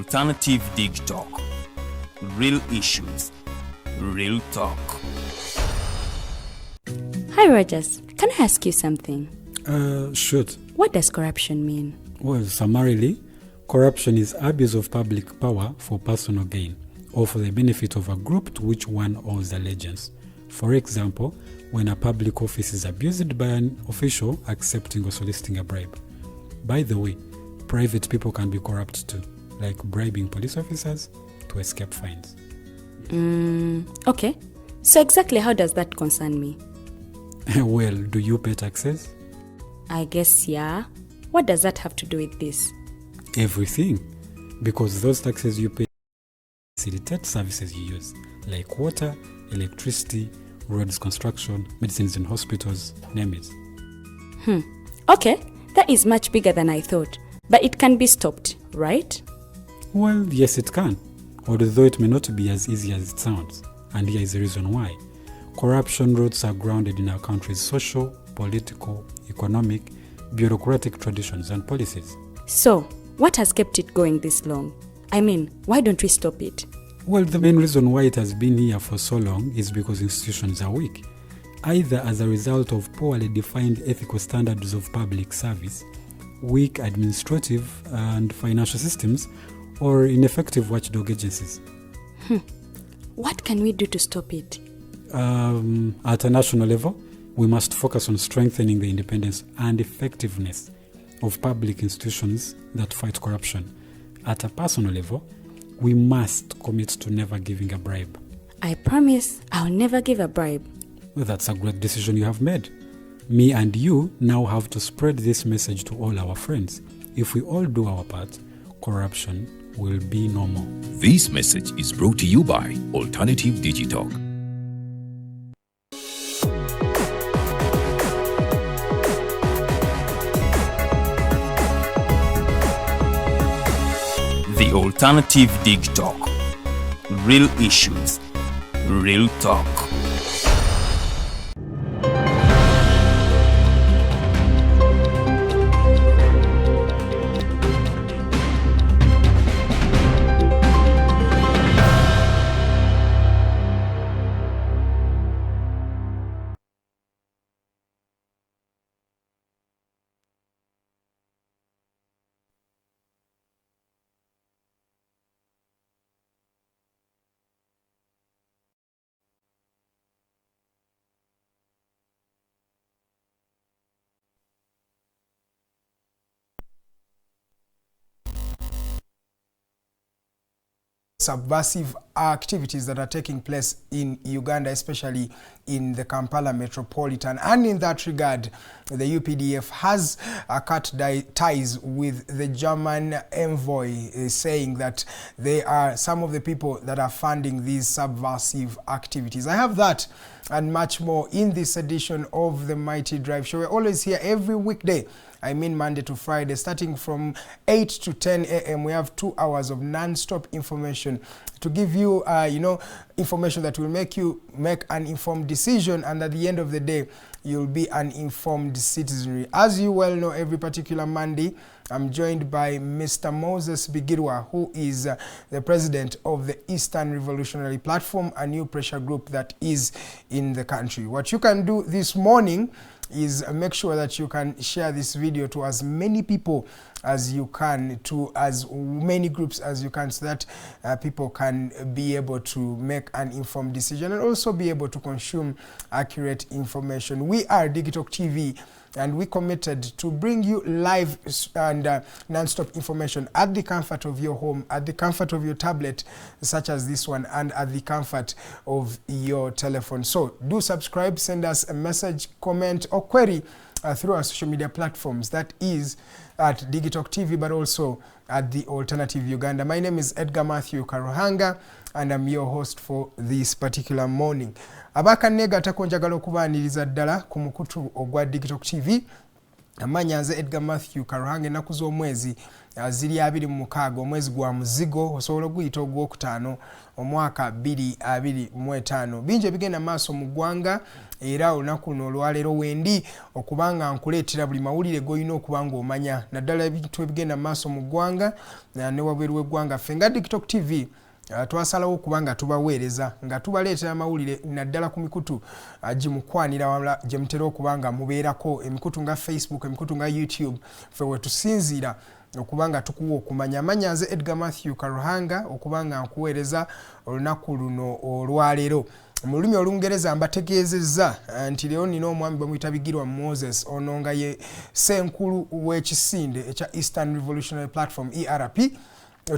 Alternative Digital. Real issues, real talk. Hi Rogers, can I ask you something? Shoot. What does corruption mean? Well, summarily, corruption is abuse of public power for personal gain or for the benefit of a group to which one owes allegiance. For example, when a public office is abused by an official accepting or soliciting a bribe. By the way, private people can be corrupt too, like bribing police officers to escape fines. Okay. So exactly how does that concern me? Well, do you pay taxes? I guess, yeah. What does that have to do with this? Everything. Because those taxes you pay facilitate services you use, like water, electricity, roads construction, medicines in hospitals, name it. Okay, that is much bigger than I thought. But it can be stopped, right? Well, yes it can, although it may not be as easy as it sounds. And here is the reason why. Corruption roots are grounded in our country's social, political, economic, bureaucratic traditions and policies. So, what has kept it going this long? I mean, why don't we stop it? Well, the main reason why it has been here for so long is because institutions are weak, either as a result of poorly defined ethical standards of public service, weak administrative and financial systems, or ineffective watchdog agencies. What can we do to stop it? At a national level, we must focus on strengthening the independence and effectiveness of public institutions that fight corruption. At a personal level, we must commit to never giving a bribe. I promise I'll never give a bribe. Well, that's a great decision you have made. Me and you now have to spread this message to all our friends. If we all do our part, corruption will be no more. This message is brought to you by Alternative Digital. The Alternative Digital. Real issues, real talk. Subversive activities that are taking place in Uganda, especially in the Kampala metropolitan. And in that regard, the UPDF has cut ties with the German envoy, saying that they are some of the people that are funding these subversive activities. I have that and much more in this edition of the Mighty Drive Show. We're always here every weekday. I mean Monday to Friday, starting from 8 to 10 a.m. We have 2 hours of non-stop information to give you, information that will make you make an informed decision, and at the end of the day, you'll be an informed citizenry. As you well know, every particular Monday, I'm joined by Mr. Moses Bigirwa, who is the president of the Eastern Revolutionary Platform, a new pressure group that is in the country. What you can do this morning is make sure that you can share this video to as many people as you can, to as many groups as you can, so that people can be able to make an informed decision and also be able to consume accurate information. We are Digitalk TV, and we committed to bring you live and non-stop information at the comfort of your home, at the comfort of your tablet, such as this one, and at the comfort of your telephone. So do subscribe, send us a message, comment, or query through our social media platforms. That is at Digitalk TV, but also at the Alternative Uganda. My name is Edgar Mathew Karuhanga, and I'm your host for this particular morning. Abaka nega takonjagala okubaniriza ddala ku mukutu ogwa Digitalk TV amanya nze Edgar Mathew Karuhanga ennaku z'omwezi ziri 26 omwezi gwa muzigo osobola okuyita ogwokutaano omwaka 2025 bingi ebigenda maaso mu ggwanga era olunaku luno olwaleero wendi okubanga nkuleetera buli mawulire g'olina okuba ng'omanya naddala ebintu ebigenda maaso mu ggwanga ne wabweru w'eggwanga ffe nga TikTok TV twasalawo okubanga tubaweereza nga tubaleetera amawulire naddala ku mikutu gimukwanira wala gye mutera okubanga mubeerako emikutu nga Facebook emikutu nga YouTube ffe wetusinziira okubanga tukuwa okumanya amanya nze Edgar Mathew Karuhanga okubanga nkuweereza olunaku luno olwaleero mu lulimi olungereza mbategeezezza nti leero nina omwami bamuyita Bigirwa Moses ono nga ye ssenkulu w'ekisinde ekya Eastern Revolutionary Platform ERP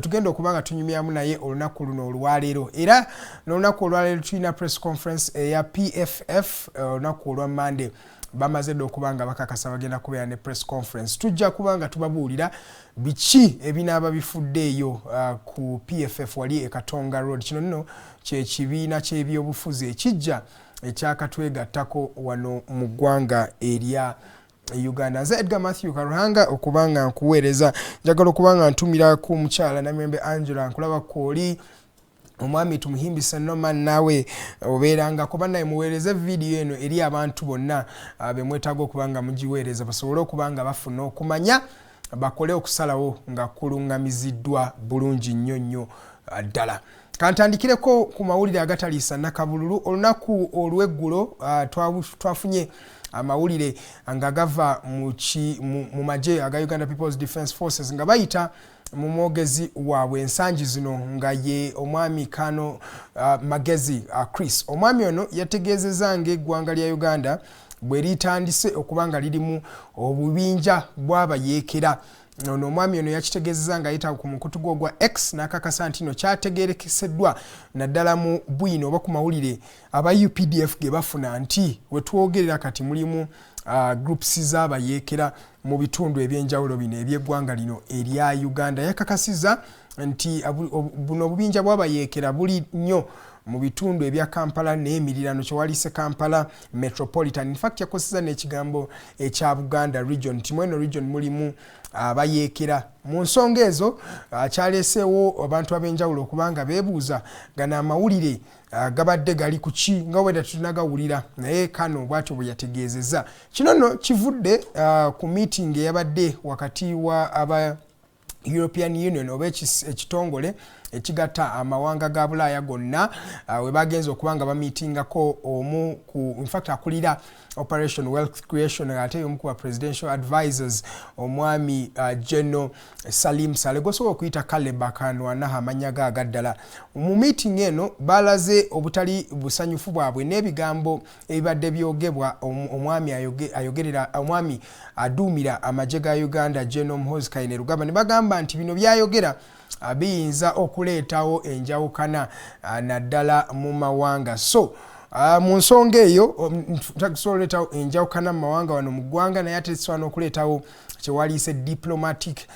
tugenda okubanga tunyumyamu naye olunaku luno olwaleero era n'olunaku olwaleero tulina press conference eya PFF olunaku olwa Monday bamaze dde okubanga bakakasa bagenda kubeera ne press conference tujja kubanga tubabuulira biki ebinaaba bifuddeeyo ku PFF wali e Katonga Road kino nno kyekibiina ky'ebyobufuzi ekijja ekyakatwegattako wano mu ggwanga erya Uganda. Nze Edgar Mathew Karuhanga okubanga nkuweereza njagala okubanga ntumira ku mukyala Namembe Angela nkulaba kwoli omwami tumuhimbisa noma nawe obeeranga kuba naye muweereze video eno eri abantu bonna bemwetaaga okubanga mugiweereza basobole okubanga bafuna okumanya bakole okusalawo nga kulungamiziddwa bulungi nnyo ddala. Kantandikireko ku mawulire agataliisa nakabululu olunaku olw'eggulo twafunye amawulire nga gava mu magye aga Uganda People's Defence Forces nga bayita mu mwogezi waabwe ensangi zino nga ye omwami Kano Magezi Chris. Omwami ono yategeezezza ng'eggwanga lya Uganda bwe litandise okubanga lirimu obubinja bw'abayeekera. Ono omwami ono yakitegeezezza ng'ayita ku mukutu gwa X n'akakasa nti no kyategeerekeseddwa naddala mu bwino oba ku mawulire aba UPDF ge bafuna nti we twogerera kati mulimu groups z'abayeekera mu bitundu ebyenjawulo bino eby'eggwanga lino erya Uganda. Yakakasiza nti buno obubinja bw'abayeekera buli nnyo mu bitundu ebya Kampala n'emirirano kyewaliise Kampala Metropolitan. In fact yakoseza n'ekigambo ekya Buganda region nti mweno region mulimu abayeekera. Mu nsonga ezo kyaleeseewo abantu ab'enjawulo okubanga beebuuza gana amawulire gabadde gali ku ki nga weda tunagawulira naye Kano bw'atyo bwe yategeezezza. Kino nno kivudde ku meeting eyabadde wakati wa aba European Union oba ekitongole ekigatta amawanga ga Bulaaya gonna we bagenze okubanga bamitingako omu ku in fact akulira Operation Wealth Creation ate omu ku presidential advisors omwami General Salim Saleh gosobola okuyita Kaleba Kanwana amanya ga agaddala. Mu meeting eno balaze obutali busanyufu bwabwe n'ebigambo ebibadde byogebwa omwami ayogerera omwami aduumira amagye ga Uganda General Muhoozi Kainerugaba ne bagamba nti bino byayogera biyinza okuleetawo enjawukana naddala mu mawanga. So mu nsonga eyo takusobola oleetawo enjawukana mu mawanga wano mu ggwanga naye ate kisobola n'okuleetawo kyewaliise diplomatic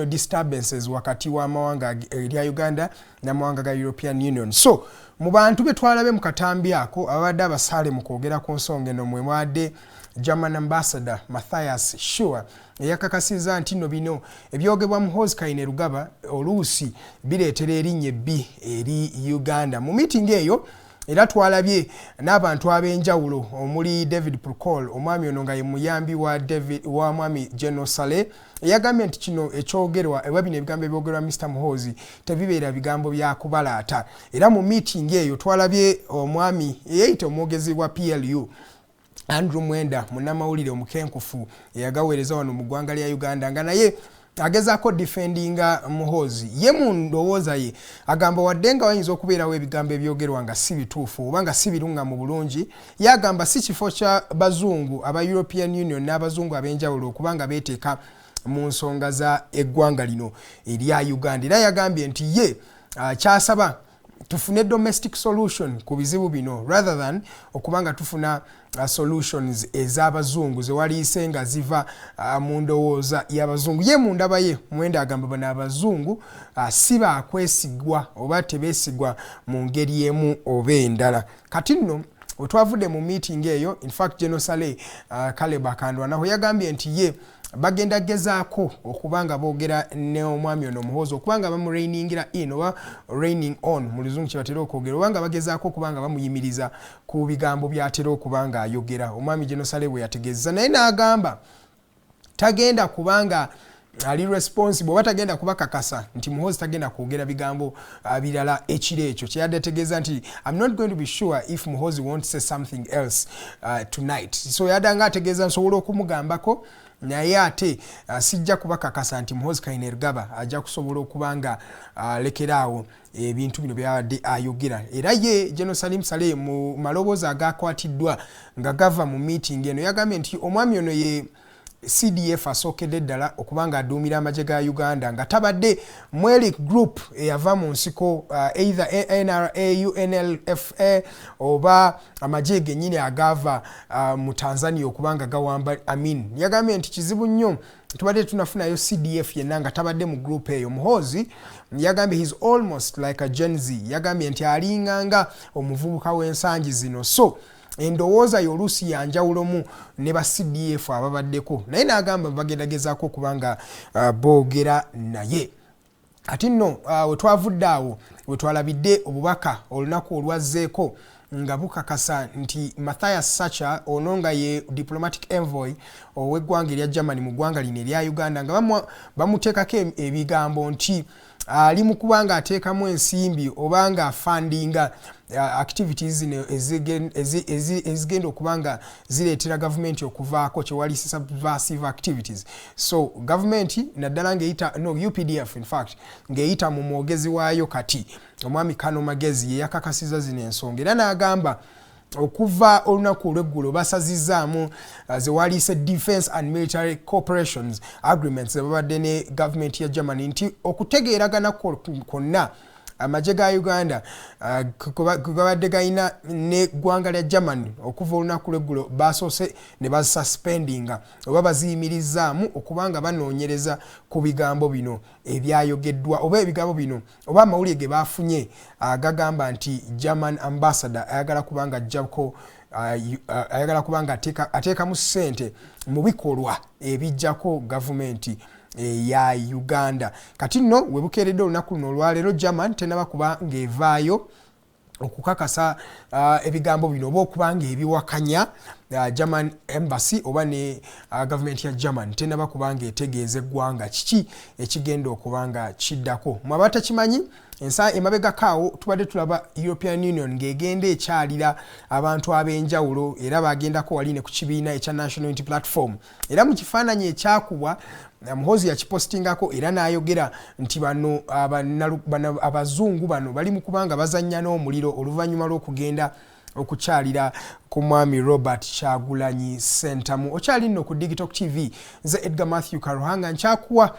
disturbances wakati w'amawanga erya Uganda n'amawanga ga European Union. So mu bantu be twalabe mu katambi ako abadde abasaale mu kwogera ku nsonga eno mwe mwadde German Ambassador Matthias Schur yakakasiza nti no bino ebyogebwa Muhoozi Kainerugaba oluusi bireetera erinnya ebbi eri Uganda. Mu meeting eyo era twalabye n'abantu ab'enjawulo omuli David Prokol omwami ono nga ye muyambi wa mwami General Saleh yagambye nti kino ekyogerwa ewa bino ebigambo ebyogerwa Mr. Muhoozi tebibeera bigambo bya kubalaata. Era mu meeting eyo twalabye omwami eyayita omwogezi wa PLU Andrew Mwenda munnamawulire omukenkufu eyagaweereza wano mu ggwanga lya Uganda nga naye agezaako defendinga Muhoozi. Ye mu ndowooza ye agamba wadde nga wayinza okubeerawo ebigambo ebyogerwa nga si bituufu oba nga si birunga mu bulungi, yagamba si kifo kya bazungu aba European Union n'abazungu ab'enjawulo okubanga beeteeka mu nsonga za eggwanga lino erya Uganda. Era yagambye nti ye kyasaba tufune domestic solution ku bizibu bino rather than okubanga tufuna solutions ez'abazungu zewaliise nga ziva mu ndowooza y'abazungu. Ye mu ndaba ye Mwenda agamba bano abazungu si baakwesigwa oba tebeesigwa mu ngeri emu oba endala. Kati nno Wetwavudde mu meeting eyo, in fact General Saleh Caleb Akandwa naho yagambye nti ye bagenda gezaako okubanga boogera ne omwami ono Muhoozi okubanga bamurainingira in oba raining on mu luzungu kyebatera okwogera obanga bagezaako okubanga bamuyimiriza ku bigambo byatera okubanga ayogera. Omwami General Saleh bwe yategeeza naye n'agamba tagenda kubanga ali responsible oba tagenda kubakakasa nti Muhoozi tagenda kwogera bigambo birala ekiro ekyo. Kyeyadde ategeeza nti I'm not going to be sure if Muhoozi won't say something else tonight. So yadanga ategeeza nsobola okumugambako naye ate sijja kubakakasa nti Muhoozi Kainerugaba ajja kusobola okubanga lekeraawo ebintu bino byabadde ayogera. Era ye General Salim Saleh mu maloboozi agakwatiddwa nga gava mu meeting eno yagambye nti omwami ono ye CDF asookedde ddala okubanga aduumira amagye ga Uganda nga tabadde Mwelic group eyava mu nsiko either NRA, UNLFA oba amagye gennyini agava mu Tanzania okubanga gawamba Amin. Yagambye nti kizibu nnyo tubadde tunafunayo CDF yenna nga tabadde mu group eyo. Muhoozi yagambye he's almost like a Gen Z. Yagambye nti alinganga omuvubuka w'ensangi zino. So endowooza y'oluusi yanjawulomu ne ba CDF ababaddeko naye n'agamba bagendagezaako okubanga boogera naye. Ati nno wetwavudde awo wetwalabidde obubaka olunaku olwazzeeko nga bukakasa nti Matthias Sacha ono nga ye diplomatic envoy ow'eggwanga erya Germany mu ggwanga lino erya Uganda nga bamuteekako ebigambo nti ali mu kubanga ateekamu ensimbi obanga afandinga activities ezigenda okubanga zireetera gavumenti okuvaako kyewali subversive activities. So gavumenti naddala ng'eyita UPDF in fact ng'eyita mu mwogezi waayo kati omwami Kano Magezi ye yakakasiza zino ensonga era n'agamba okuva olunaku olw'eggulo basaziaamu zewaliise defense and military cooperations agreements babadde ne gavumenti ya Germany nti okutegeeragana konna amagye ga Uganda gabadde galina ne ggwanga lya Germany okuva olunaku lw'eggulo basoose ne basuspendinga oba baziyimirizaamu okubanga banoonyereza ku bigambo bino ebyayogeddwa oba ebigambo bino oba amawulire ge baafunye agagamba nti German ambassador ayagala kubanga ajjako ayagala kubanga ateekamu ssente mu bikolwa ebijjako gavumenti ya Uganda. Kati nno webukeeredde olunaku luno olwaleero German tenaba kuba ng'evaayo okukakasa ebigambo bino oba okubanga ebiwakanya German embassy oba ne government ya German tenaba kubanga etegeeza eggwanga kiki ekigenda okubanga kiddako. Mwabata kimanyi ensa emabega kaawo tubadde tulaba European Union ng'egenda ekyalira abantu ab'enjawulo era bagendako wali ne ku kibiina ekya National Unity Platform era mu kifaananyi ekyakubwa Muhoozi yakipostingako era n'ayogera nti bano abazungu bano bali mu kubanga bazannya n'omuliro oluvannyuma lw'okugenda okukyalira ku mwami Robert Kyagulanyi Ssentamu. Okyali nno ku Digital TV ze Edgar Mathew Karuhanga nkyakuwa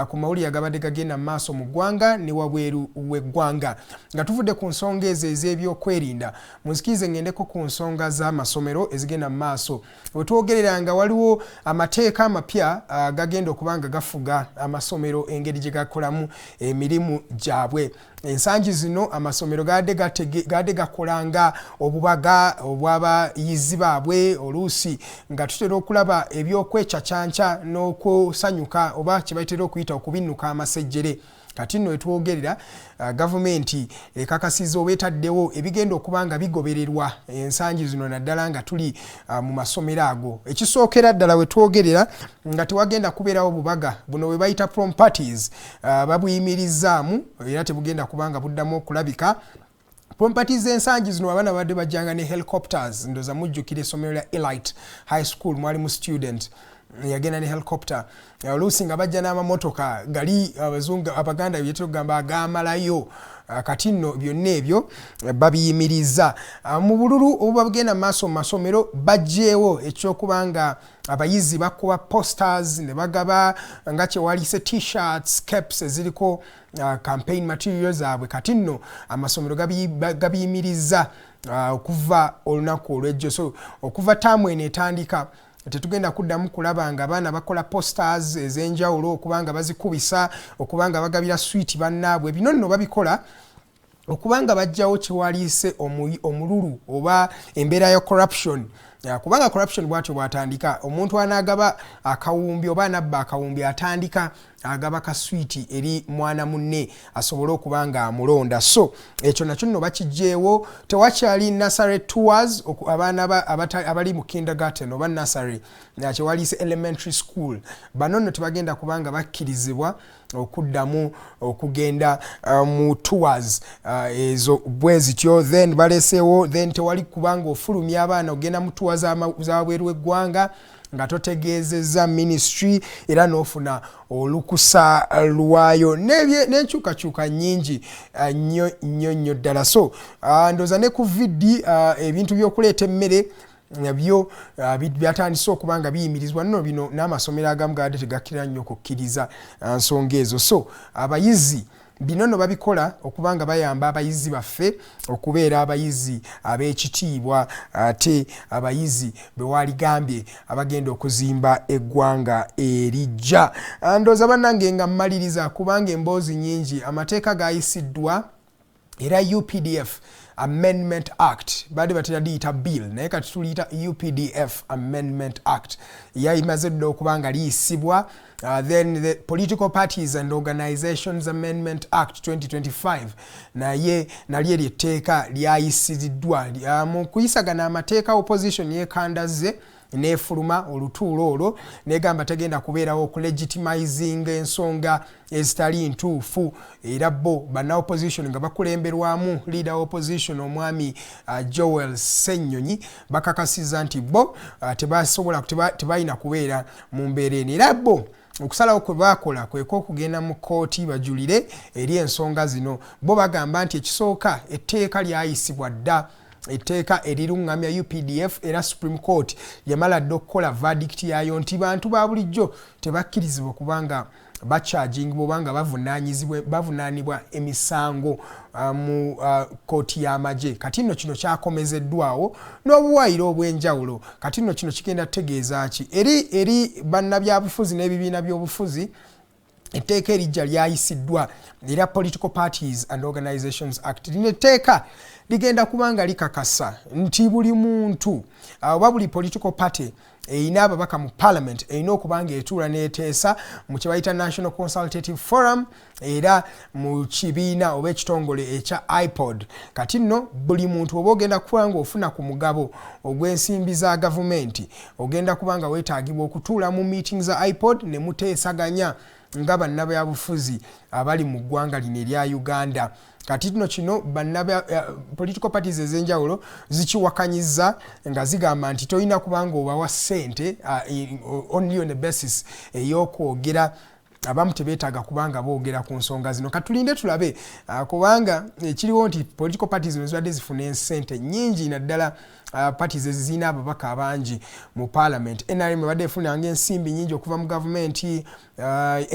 ku mawulire agabadde gagenda mu maaso mu ggwanga ne wabweru w'eggwanga nga tuvudde ku nsonga ezo ez'ebyokwerinda. Munzikirize ngendeko ku nsonga z'amasomero ezigenda mu maaso. Wetwogerera nga waliwo amateeka amapya gagenda okubanga gafuga amasomero engeri gye gakolamu emirimu gyabwe. Ensangi zino amasomero gadde gakolanga obubaga obw'abayizi baabwe oluusi nga tutera okulaba ebyokwecacanca n'okusanyuka oba kye bayitera okuyita okubinnuka amasejjere. Kati nno etwogerera gavumenti ekakasiza oba etaddewo ebigenda okubanga bigobererwa ensangi zino naddala nga tuli mu masomero ago. Ekisookera ddala wetwogerera nga tewagenda kubeerawo bubaga buno bwe bayita prom parties babuyimirizaamu era tebugenda kubanga buddamu okulabika. Prom parties ensangi zino abaana badde bajjanga ne helicopters ndoza mujjukira essomero lya Elite High School mwali mu student yagenda ne helicopter oluusi nga bajja n'amamotoka gali abazungu abaganda byetero gamba agamalayo. Kati nno byonna ebyo babiyimiriza mu bululu obubagenda maaso mu masomero bajjeewo ekyokubanga abayizi bakuba posters ne bagaba nga kyewaliise t-shirts caps eziriko campaign materials zaabwe. Kati nno amasomero gabiyimiriza okuva olunaku olw'ejjo. So okuva taamu eno etandika tetugenda kuddamu kulaba nga abaana bakola posters ez'enjawulo okubanga bazikubisa okubanga bagabira sweet bannaabwe. Bino nno babikola okubanga bajjawo kyewaliise omululu oba embeera ya corruption. Kubanga corruption bwatyo bwatandika, omuntu anagaba akawumbi oba anabba akawumbi atandika agaba kaswiti eri mwana munne asobole okubanga amulonda. So ekyo nakyo nno bakijjeewo, tewakyali nursery tours abaana abali mu kindergarten oba nursery kyewaliise elementary school, bano nno tebagenda kubanga bakkirizibwa okuddamu okugenda mu tours ezo bwezityo. Then baleseewo then tewali kubanga ofulumya abaana ogenda mu tours zawabweru w'eggwanga nga totegeezezza ministry era n'ofuna olukusa lwayo n'enkyukakyuka nnyingi nnyo ddala. So ndooza ne ku vidi ebintu by'okuleeta emmere nabyo byatandise okubanga biyimirizwa nno bino n'amasomero agamu gaadde tegakkirira nnyo okukkiriza nsonga ezo. So abayizi bino nno babikola okubanga bayamba abayizi baffe okubeera abayizi ab'ekitiibwa ate abayizi bewaligambye abagenda okuzimba eggwanga erijja. Ndooza bannange nga mmaliriza kubanga emboozi nnyingi amateeka gayisiddwa era UPDF Amendment Act baade batera liyita bill naye kati tuliyita UPDF Amendment Act yayimaze dda okubanga liyisibwa. Then the Political Parties and Organizations Amendment Act 2025 naye nalyo lyetteeka lyayisiddwa mu kuyisagana amateeka opposition yekandaze nefuluma olutuulo olwo negamba tegenda kubeerawo okulegitimizing ensonga ezitali ntuufu era bo banna opposition nga bakulemberwamu leader opposition omwami Joel Ssenyonyi bakakasiza nti bo tebalina kubeera mu mbeera eno era bo okusalawo kwe bakola kweko okugenda mu kkooti bajulire eri ensonga zino. Bo bagamba nti ekisooka etteeka lyayisibwa dda, etteeka eriruŋŋamya UPDF era Supreme Court yamala dda okukola verdict yayo nti bantu ba bulijjo tebakkirizibwa okubanga bacharging bobanga bavunaanibwa emisango mu kkooti y'amagye. Kati nno kino kyakomezeddwawo n'obuwaayiro obw'enjawulo. Kati nno kino kigenda kutegeeza ki eri bannabyabufuzi n'ebibiina by'obufuzi etteeka erijja lyayisiddwa era Political Parties and Organizations Act lino etteeka ligenda kubanga likakasa nti buli muntu oba buli political party eyina ababaka mu parliament eyina okubanga etuula neeteesa mu kye bayita National Consultative Forum era mu kibiina oba ekitongole ekya IPOD. Kati nno buli muntu oba ogenda kubanga ofuna ku mugabo ogw'ensimbi za gavumenti ogenda kubanga weetaagibwa okutuula mu meeting za IPOD ne muteesaganya nga bannabyabufuzi abali mu ggwanga lino erya Uganda. Kati nno kino political parties ez'enjawulo zikiwakanyiza nga zigamba nti tolina kubanga obawa ssente only on the basis ey'okwogera. Abamu tebeetaaga kubanga boogera ku nsonga zino. Katulinde tulabe kubanga kiriwo nti political parties zibadde zifuna ensente nnyingi naddala parties ezirina ababaka abangi mu parliament. NRM badde efunanga ensimbi nnyingi okuva mu gavumenti,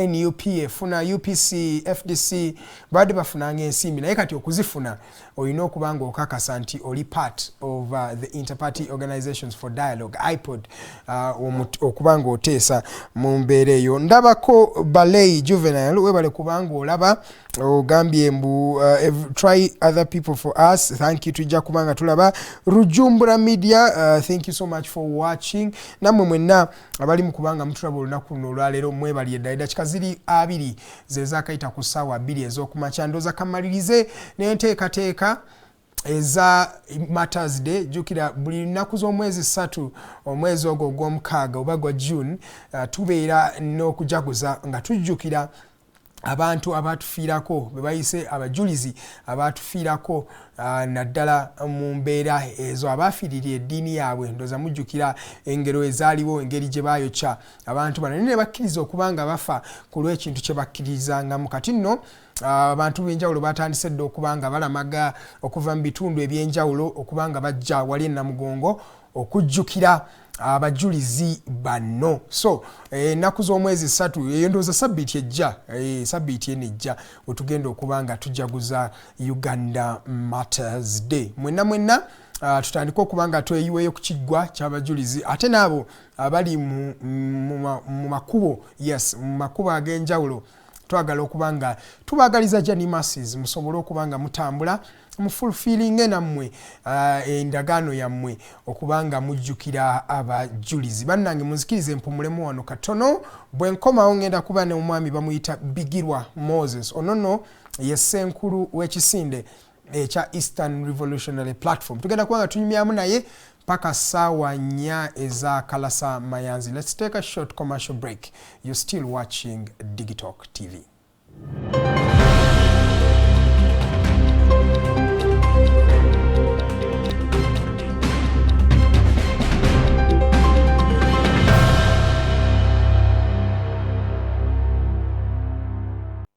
NUP efuna, UPC, FDC badde bafunanga ensimbi naye kati okuzifuna olina okubanga okakasa nti oli part of the Interparty Organizations for Dialogue IPOD okubanga oteesa mu mbeera eyo. Ndabako Balei Juvenile webale kubanga olaba ogambye mbu try other people for us. Thank you tujja kubanga tulaba Rujumbura Media. Thank you so much for watching. Namwe mwenna abali mu kubanga mutulaba olunaku luno olwaleero mwebali dakika ziri 2 zezakayita ku ssaawa 2 ez'okumakya. Ndooza kamalirize n'enteekateeka eza Matters Day. Jukira buli nnaku z'omwezi 3 omwezi ogwo ogw'omukaaga oba gwa June tubeera n'okujaguza nga tujjukira abantu abatufiirako be bayise abajulizi abatufiirako naddala mu mbeera ezo abafiirira eddiini yaabwe. Ndooza mujjukira engero ezaaliwo engeri gye baayokya abantu bano ne bakkiriza okubanga bafa ku lw'ekintu kye bakkirizangamu. Kati nno abantu b'enjawulo batandise dda okubanga balamaga okuva mu bitundu eby'enjawulo okubanga bajja wali e Namugongo okujjukira abajulizi bano. So ennaku z'omwezi 3 eyo ndooza sabbiiti ejja sabbiiti eno ejja wetugenda okubanga tujaguza Uganda Matters Day. Mwenna tutandika okubanga tweyiweeyo ku kiggwa ky'abajulizi ate n'abo abali mu makubo mu makubo ag'enjawulo twagala okubanga tubagaliza jani masses musobole okubanga mutambula mu fulfilling nammwe endagaano yammwe okubanga mujjukira abajulizi. Bannange munzikirize mpumulemu wano katono bwe nkomawo ngenda kuba ne omwami bamuyita Bigirwa Moses. Onono ye ssenkulu w'ekisinde ekya Eastern Revolutionary Platform. Tugenda kubanga tunyumyamu naye paka ssaawa 4 eza Kalasa Mayanzi. Let's take a short commercial break. You're still watching Digitalk TV.